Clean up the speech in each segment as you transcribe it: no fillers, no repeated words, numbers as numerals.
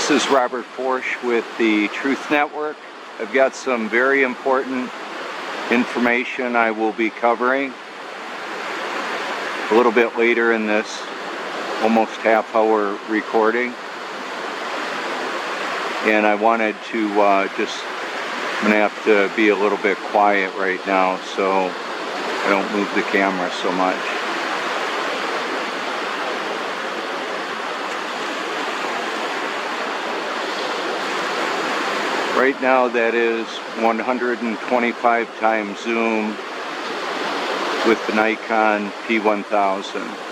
This is Robert Forsch with the Truth Network. I've got some very important information I will be covering a little bit later in this almost half-hour recording. And I wanted to I'm going to have to be a little bit quiet right now so I don't move the camera so much. Right now that is 125 times zoom with the Nikon P1000.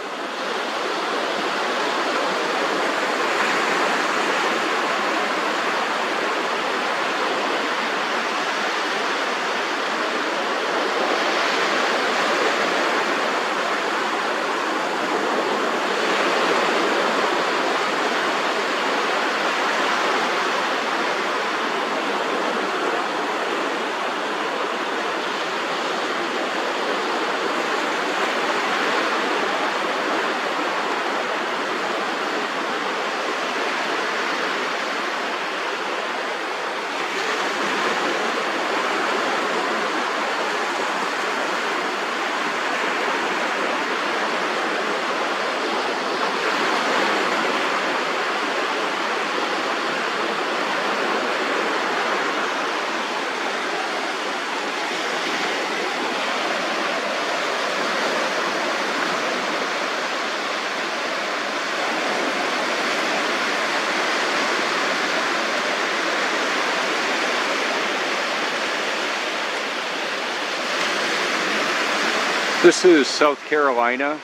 This is South Carolina.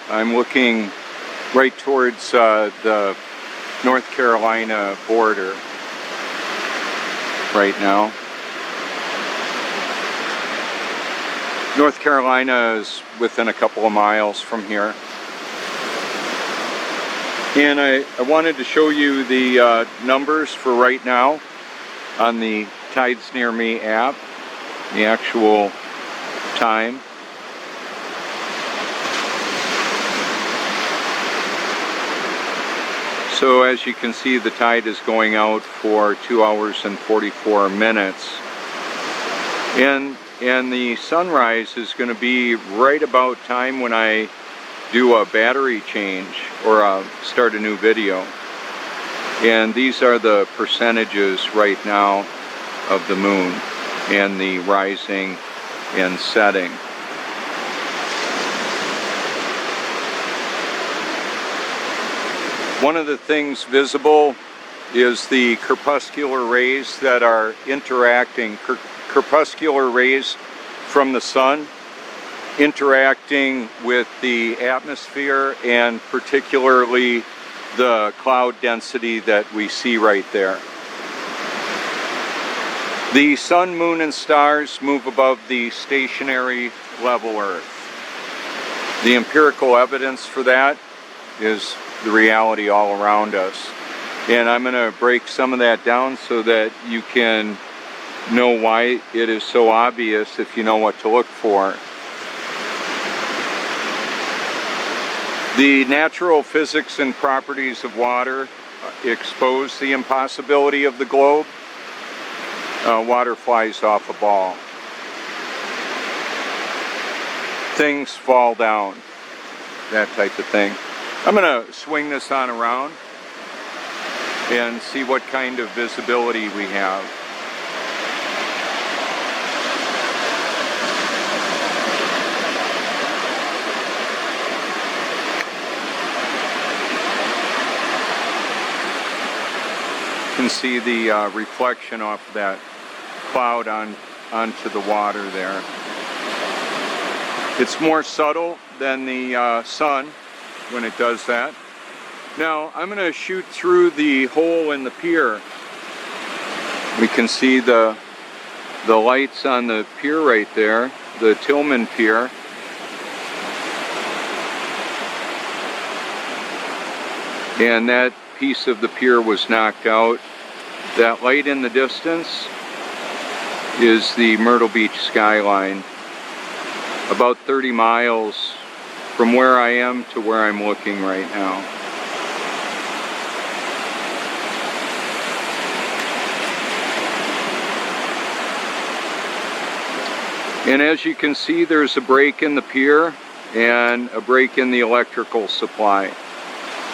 I'm looking right towards the North Carolina border right now. North Carolina is within a couple of miles from here. And I wanted to show you the numbers for right now on the Tides Near Me app, the actual time. So as you can see, the tide is going out for 2 hours and 44 minutes. And the sunrise is going to be right about time when I do a battery change or start a new video. And these are the percentages right now of the moon and the rising and setting. One of the things visible is the crepuscular rays that are interacting, crepuscular rays from the sun interacting with the atmosphere and particularly the cloud density that we see right there. The sun, moon, and stars move above the stationary level Earth. The empirical evidence for that is the reality all around us. And I'm going to break some of that down so that you can know why it is so obvious if you know what to look for. The natural physics and properties of water expose the impossibility of the globe. Water flies off a ball. Things fall down. That type of thing. I'm going to swing this on around and see what kind of visibility we have. You can see the reflection off of that cloud onto the water there. It's more subtle than the sun when it does that. Now I'm going to shoot through the hole in the pier. We can see the lights on the pier right there, the Tillman Pier. And that piece of the pier was knocked out. That light in the distance is the Myrtle Beach skyline. About 30 miles from where I am to where I'm looking right now. And as you can see, there's a break in the pier and a break in the electrical supply.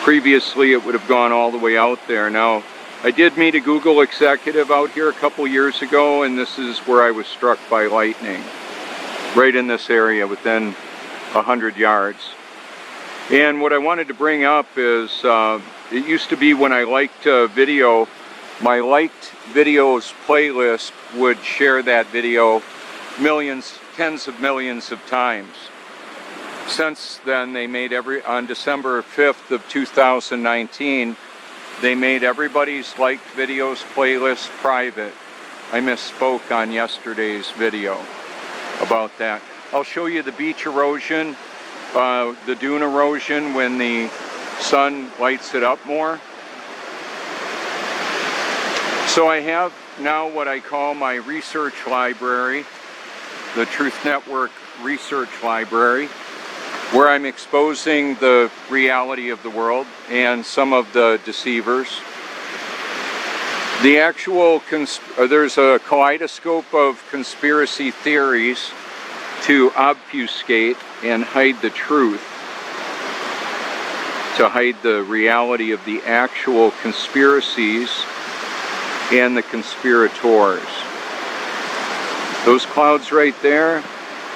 Previously, it would have gone all the way out there. Now, I did meet a Google executive out here a couple years ago, and this is where I was struck by lightning. Right in this area, within 100 yards. And what I wanted to bring up is, it used to be when I liked a video, my liked videos playlist would share that video millions, tens of millions of times. Since then, they made on December 5th of 2019, they made everybody's liked videos playlist private. I misspoke on yesterday's video about that. I'll show you the beach erosion, the dune erosion when the sun lights it up more. So I have now what I call my research library, the Truth Network Research Library, where I'm exposing the reality of the world and some of the deceivers. The actual, there's a kaleidoscope of conspiracy theories to obfuscate and hide the truth, to hide the reality of the actual conspiracies and the conspirators. Those clouds right there,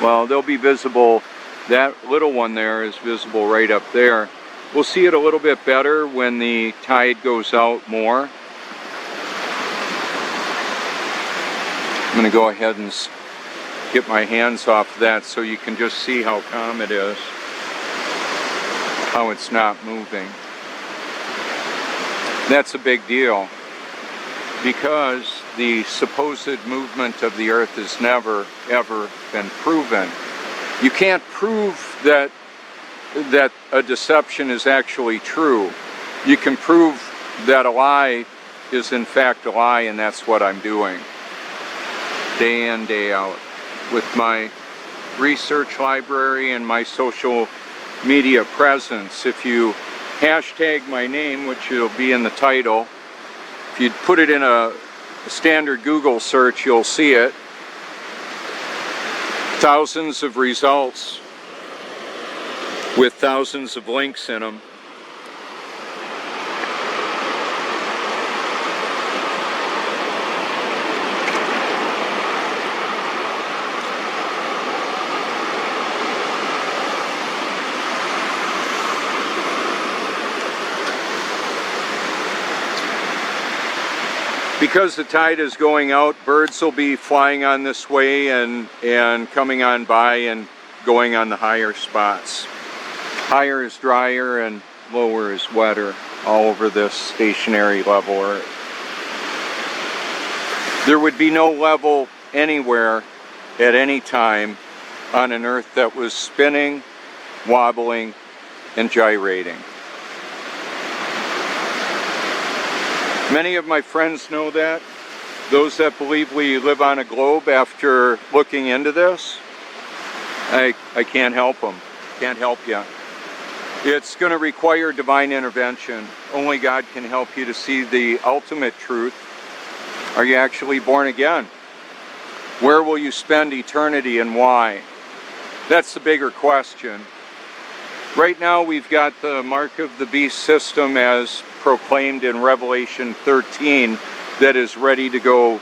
well, they'll be visible. That little one there is visible right up there. We'll see it a little bit better when the tide goes out more. I'm going to go ahead and get my hands off that so you can just see how calm it is, how it's not moving. That's a big deal because the supposed movement of the earth has never ever been proven. You can't prove that a deception is actually true. You can prove that a lie is in fact a lie, and that's what I'm doing day in, day out with my research library and my social media presence. If you hashtag my name, which will be in the title, if you put it in a standard Google search, you'll see it. Thousands of results with thousands of links in them. Because the tide is going out, birds will be flying on this way and coming on by and going on the higher spots. Higher is drier and lower is wetter all over this stationary level Earth. There would be no level anywhere at any time on an Earth that was spinning, wobbling, and gyrating. Many of my friends know that. Those that believe we live on a globe after looking into this, I can't help them. Can't help you. It's going to require divine intervention. Only God can help you to see the ultimate truth. Are you actually born again? Where will you spend eternity and why? That's the bigger question. Right now we've got the mark of the beast system as proclaimed in Revelation 13 that is ready to go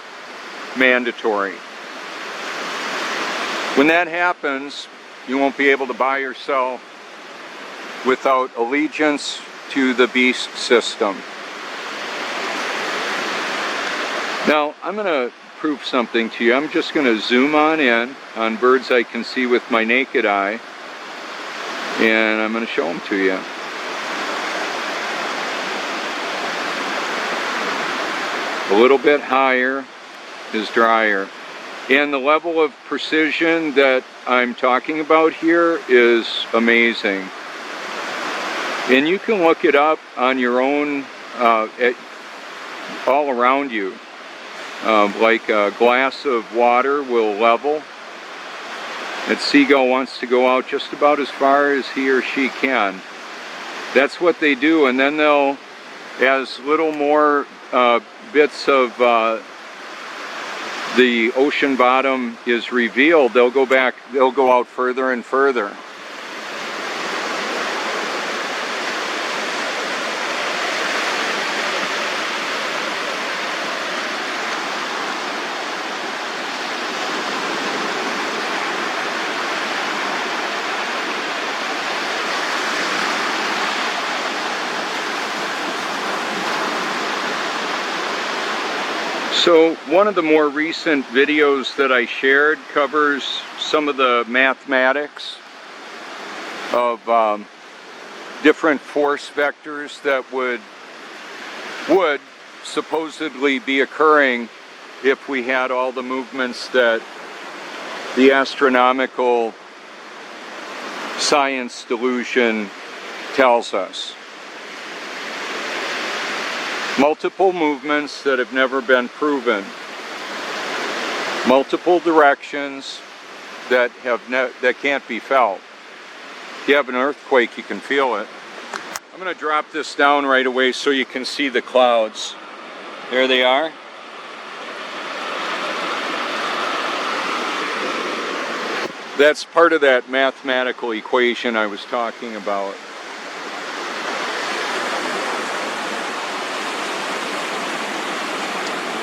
mandatory. When that happens, you won't be able to buy or sell without allegiance to the beast system. Now, I'm going to prove something to you. I'm just going to zoom on in on birds I can see with my naked eye, and I'm going to show them to you. A little bit higher is drier. And the level of precision that I'm talking about here is amazing. And you can look it up on your own, all around you. Like a glass of water will level. That seagull wants to go out just about as far as he or she can. That's what they do, and then they'll, as little more bits of the ocean bottom is revealed, they'll go out further and further. So one of the more recent videos that I shared covers some of the mathematics of different force vectors that would supposedly be occurring if we had all the movements that the astronomical science delusion tells us. Multiple movements that have never been proven. Multiple directions that can't be felt. If you have an earthquake, you can feel it. I'm going to drop this down right away so you can see the clouds. There they are. That's part of that mathematical equation I was talking about.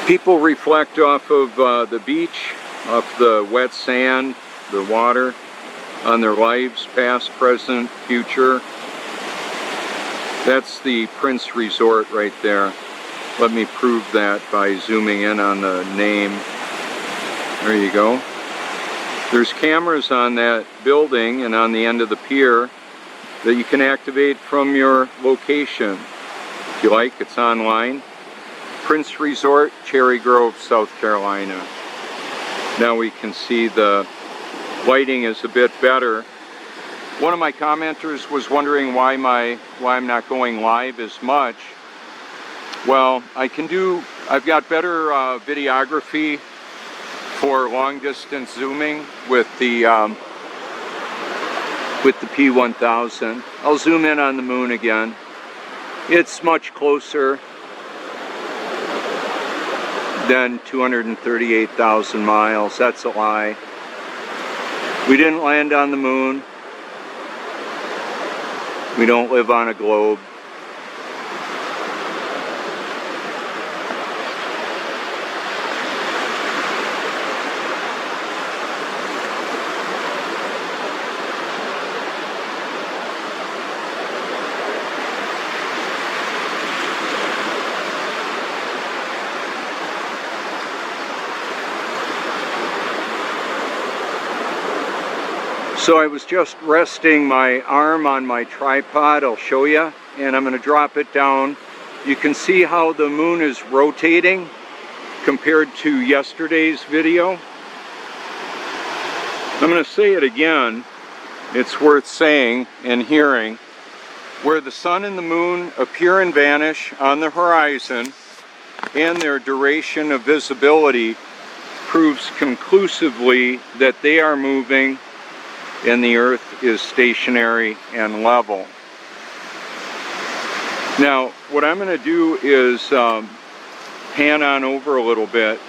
People reflect off of the beach, off the wet sand, the water, on their lives, past, present, future. That's the Prince Resort right there. Let me prove that by zooming in on the name. There you go. There's cameras on that building and on the end of the pier that you can activate from your location. If you like, it's online. Prince Resort, Cherry Grove, South Carolina. Now we can see the lighting is a bit better. One of my commenters was wondering why I'm not going live as much. Well, I've got better videography for long distance zooming with the P1000. I'll zoom in on the moon again. It's much closer than 238,000 miles. That's a lie. We didn't land on the moon. We don't live on a globe. So I was just resting my arm on my tripod, I'll show you, and I'm going to drop it down. You can see how the moon is rotating compared to yesterday's video. I'm going to say it again, it's worth saying and hearing. Where the sun and the moon appear and vanish on the horizon, and their duration of visibility proves conclusively that they are moving and the earth is stationary and level. Now, what I'm going to do is pan on over a little bit.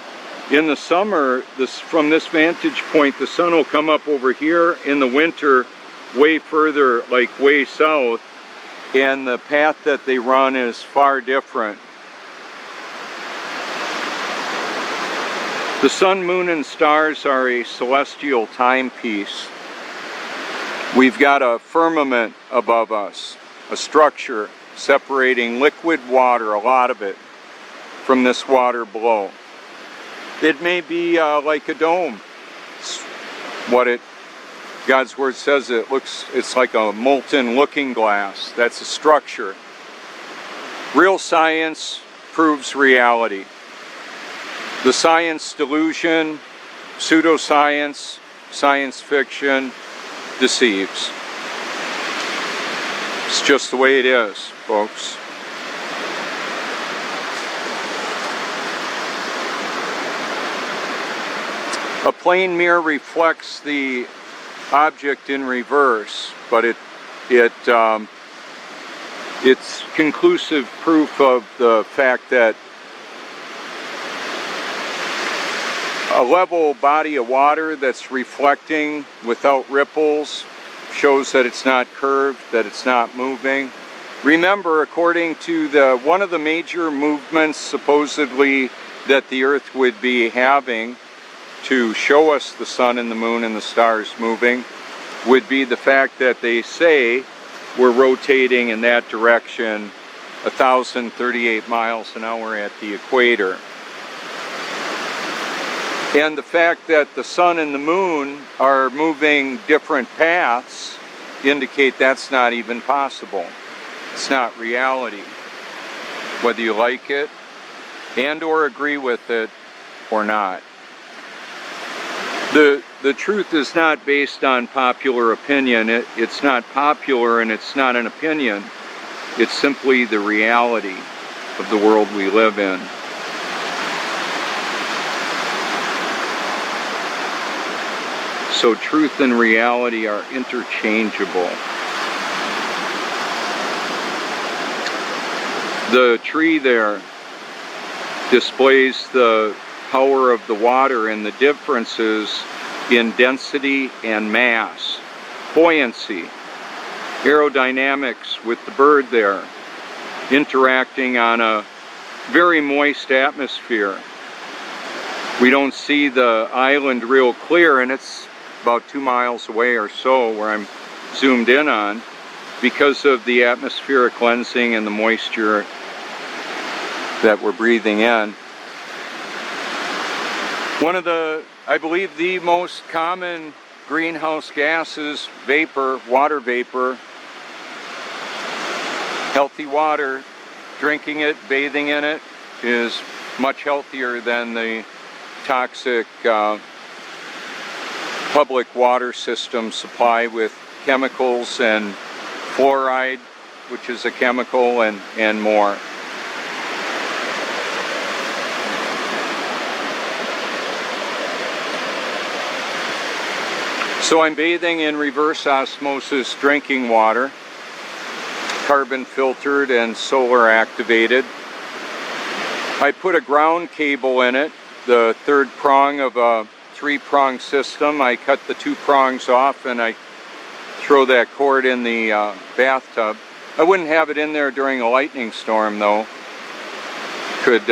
In the summer, from this vantage point, the sun will come up over here. In the winter, way further, like way south, and the path that they run is far different. The sun, moon, and stars are a celestial timepiece. We've got a firmament above us, a structure separating liquid water, a lot of it, from this water below. It may be like a dome. God's word says it's like a molten looking glass. That's a structure. Real science proves reality. The science delusion, pseudoscience, science fiction, deceives. It's just the way it is, folks. A plane mirror reflects the object in reverse, but it's conclusive proof of the fact that A level body of water that's reflecting without ripples shows that it's not curved, that it's not moving. Remember, according to one of the major movements supposedly that the Earth would be having to show us the sun and the moon and the stars moving would be the fact that they say we're rotating in that direction 1,038 miles an hour at the equator. And the fact that the sun and the moon are moving different paths indicate that's not even possible. It's not reality. Whether you like it and or agree with it or not. The truth is not based on popular opinion. It's not popular and it's not an opinion. It's simply the reality of the world we live in. So truth and reality are interchangeable. The tree there displays the power of the water and the differences in density and mass, buoyancy, aerodynamics with the bird there, interacting on a very moist atmosphere. We don't see the island real clear, and it's about 2 miles away or so where I'm zoomed in on, because of the atmospheric cleansing and the moisture that we're breathing in. One of the, I believe the most common greenhouse gases, vapor, water vapor, healthy water, drinking it, bathing in it is much healthier than the toxic public water system supply with chemicals and fluoride, which is a chemical, and more. So I'm bathing in reverse osmosis drinking water, carbon filtered and solar activated. I put a ground cable in it, the third prong of a 3-prong system. I cut the 2 prongs off and I throw that cord in the bathtub. I wouldn't have it in there during a lightning storm though. Could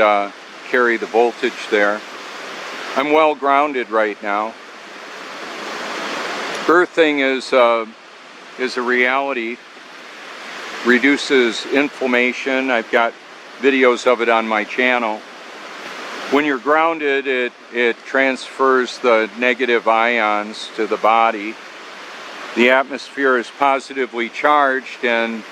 carry the voltage there. I'm well grounded right now. Earthing is a reality, reduces inflammation. I've got videos of it on my channel. When you're grounded, it transfers the negative ions to the body. The atmosphere is positively charged, and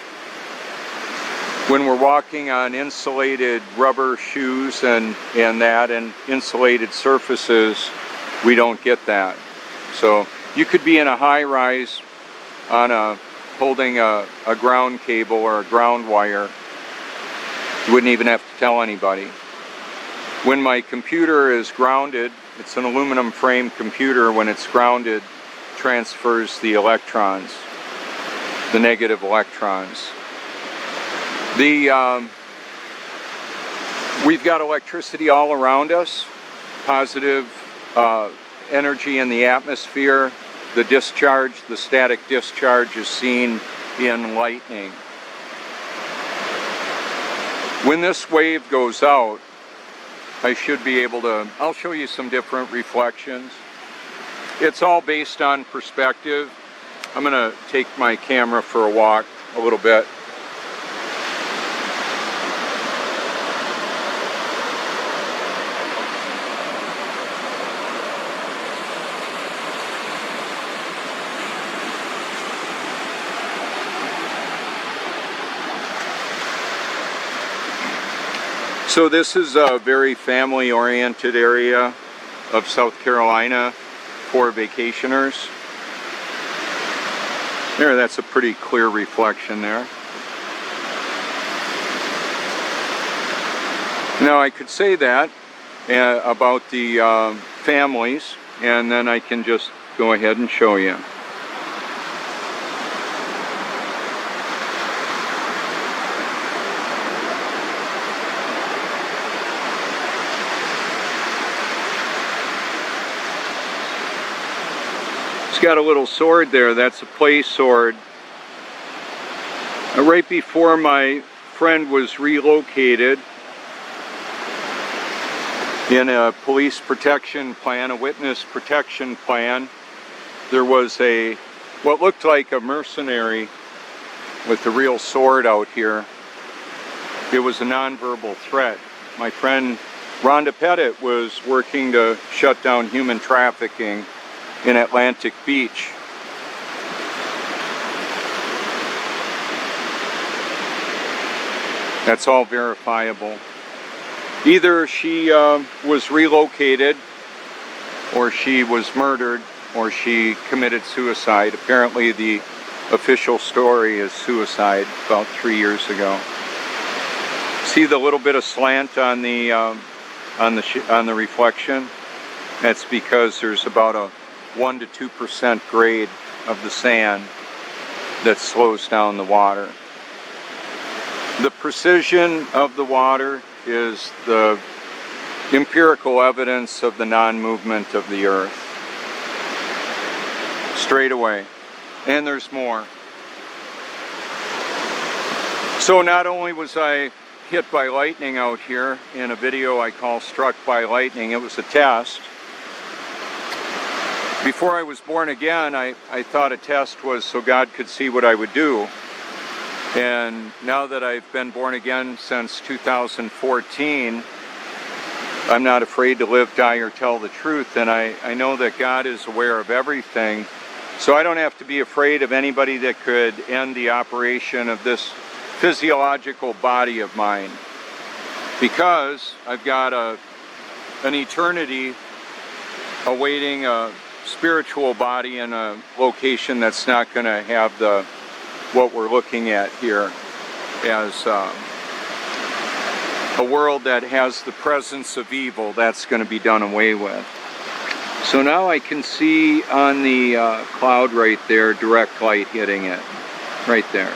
when we're walking on insulated rubber shoes and insulated surfaces, we don't get that. So you could be in a high-rise on holding a ground cable or a ground wire. You wouldn't even have to tell anybody. When my computer is grounded, it's an aluminum frame computer, when it's grounded, transfers the electrons, the negative electrons. We've got electricity all around us, positive energy in the atmosphere. The discharge, the static discharge, is seen in lightning. When this wave goes out, I should be able to, I'll show you some different reflections. It's all based on perspective. I'm going to take my camera for a walk a little bit. So this is a very family-oriented area of South Carolina for vacationers. There, that's a pretty clear reflection there. Now I could say that about the families, and then I can just go ahead and show you. It's got a little sword there. That's a play sword. Right before my friend was relocated in a police protection plan, a witness protection plan, there was what looked like a mercenary with a real sword out here. It was a nonverbal threat. My friend Rhonda Pettit was working to shut down human trafficking in Atlantic Beach. That's all verifiable. Either she was relocated, or she was murdered, or she committed suicide. Apparently the official story is suicide about 3 years ago. See the little bit of slant on the reflection? That's because there's about a 1 to 2% grade of the sand that slows down the water. The precision of the water is the empirical evidence of the non-movement of the earth. Straight away. And there's more. So not only was I hit by lightning out here in a video I call Struck by Lightning, it was a test. Before I was born again, I thought a test was so God could see what I would do. And now that I've been born again since 2014, I'm not afraid to live, die, or tell the truth. And I know that God is aware of everything. So I don't have to be afraid of anybody that could end the operation of this physiological body of mine. Because I've got an eternity awaiting a spiritual body in a location that's not going to have what we're looking at here as a world that has the presence of evil. That's going to be done away with. So now I can see on the cloud right there, direct light hitting it, right there.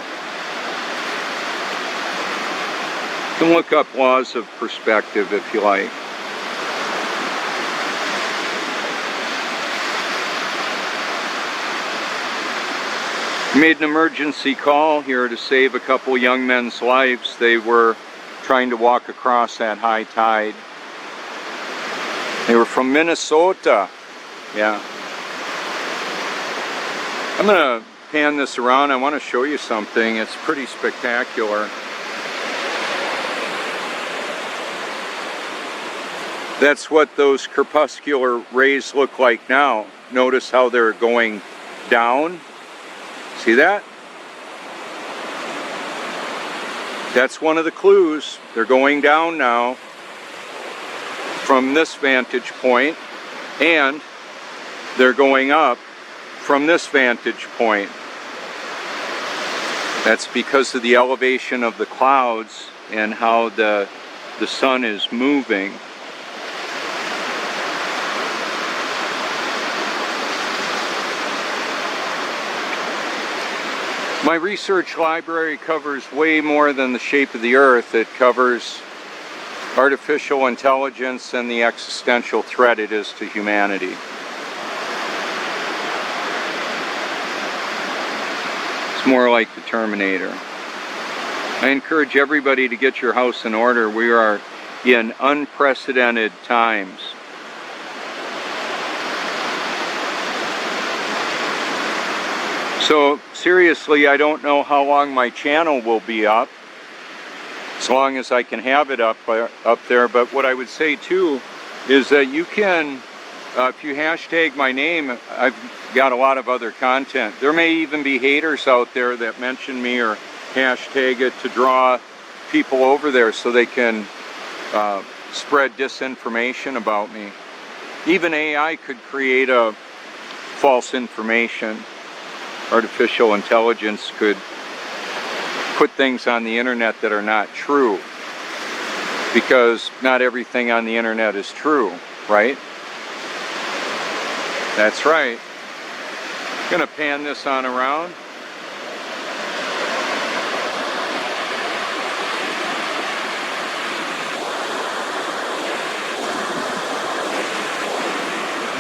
You can look up laws of perspective if you like. Made an emergency call here to save a couple young men's lives. They were trying to walk across that high tide. They were from Minnesota. Yeah. I'm going to pan this around. I want to show you something. It's pretty spectacular. That's what those crepuscular rays look like now. Notice how they're going down. See that? That's one of the clues. They're going down now from this vantage point, and they're going up from this vantage point. That's because of the elevation of the clouds and how the sun is moving. My research library covers way more than the shape of the earth. It covers artificial intelligence and the existential threat it is to humanity. It's more like the Terminator. I encourage everybody to get your house in order. We are in unprecedented times. So seriously, I don't know how long my channel will be up, as long as I can have it up there. But what I would say too is that you can, if you hashtag my name, I've got a lot of other content. There may even be haters out there that mention me or hashtag it to draw people over there so they can spread disinformation about me. Even AI could create a false information. Artificial intelligence could put things on the internet that are not true, because not everything on the internet is true, right? That's right. I'm gonna pan this on around.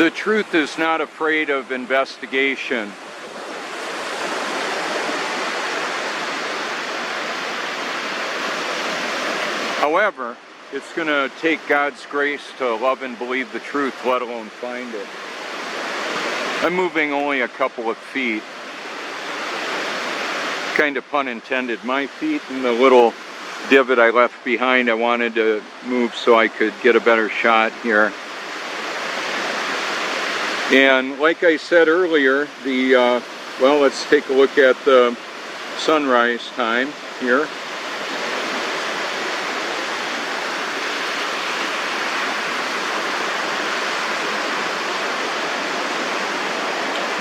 The truth is not afraid of investigation. However, it's going to take God's grace to love and believe the truth, let alone find it. I'm moving only a couple of feet. Kind of pun intended. My feet and the little divot I left behind, I wanted to move so I could get a better shot here. And like I said earlier, well, let's take a look at the sunrise time here.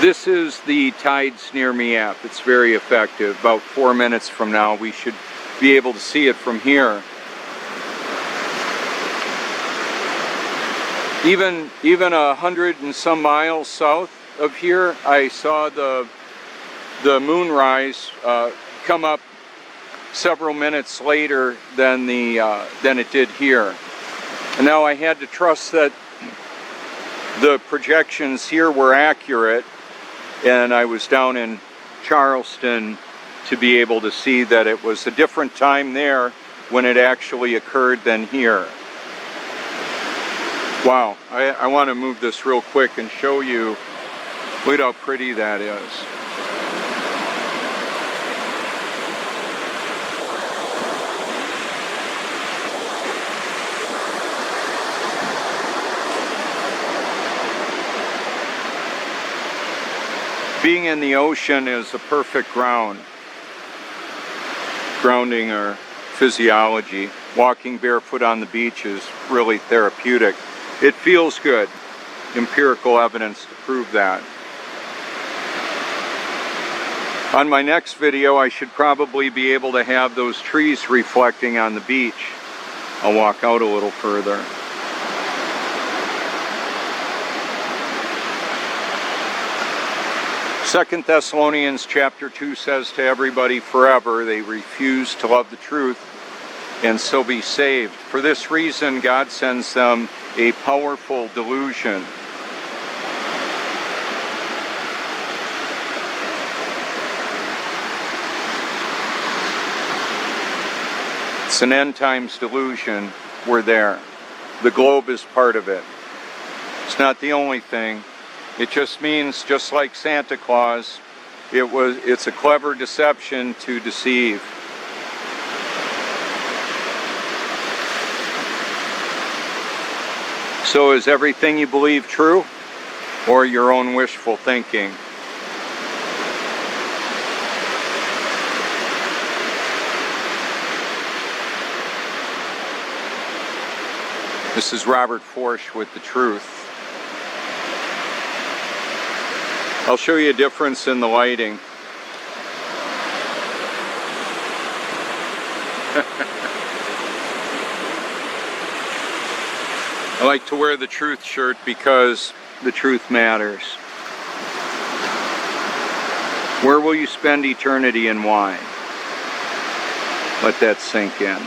This is the Tides Near Me app. It's very effective. About 4 minutes from now, we should be able to see it from here. Even 100 and some miles south of here, I saw the moonrise come up several minutes later than it did here. And now I had to trust that the projections here were accurate, and I was down in Charleston to be able to see that it was a different time there when it actually occurred than here. Wow, I want to move this real quick and show you, look at how pretty that is. Being in the ocean is a perfect grounding our physiology. Walking barefoot on the beach is really therapeutic. It feels good. Empirical evidence to prove that. On my next video, I should probably be able to have those trees reflecting on the beach. I'll walk out a little further. Second Thessalonians chapter 2 says to everybody forever, they refuse to love the truth and so be saved. For this reason, God sends them a powerful delusion. It's an end times delusion. We're there. The globe is part of it. It's not the only thing. It just means, just like Santa Claus, it's a clever deception to deceive. So is everything you believe true, or your own wishful thinking? This is Robert Forsch with The Truth. I'll show you a difference in the lighting. I like to wear the Truth shirt because the truth matters. Where will you spend eternity and why? Let that sink in.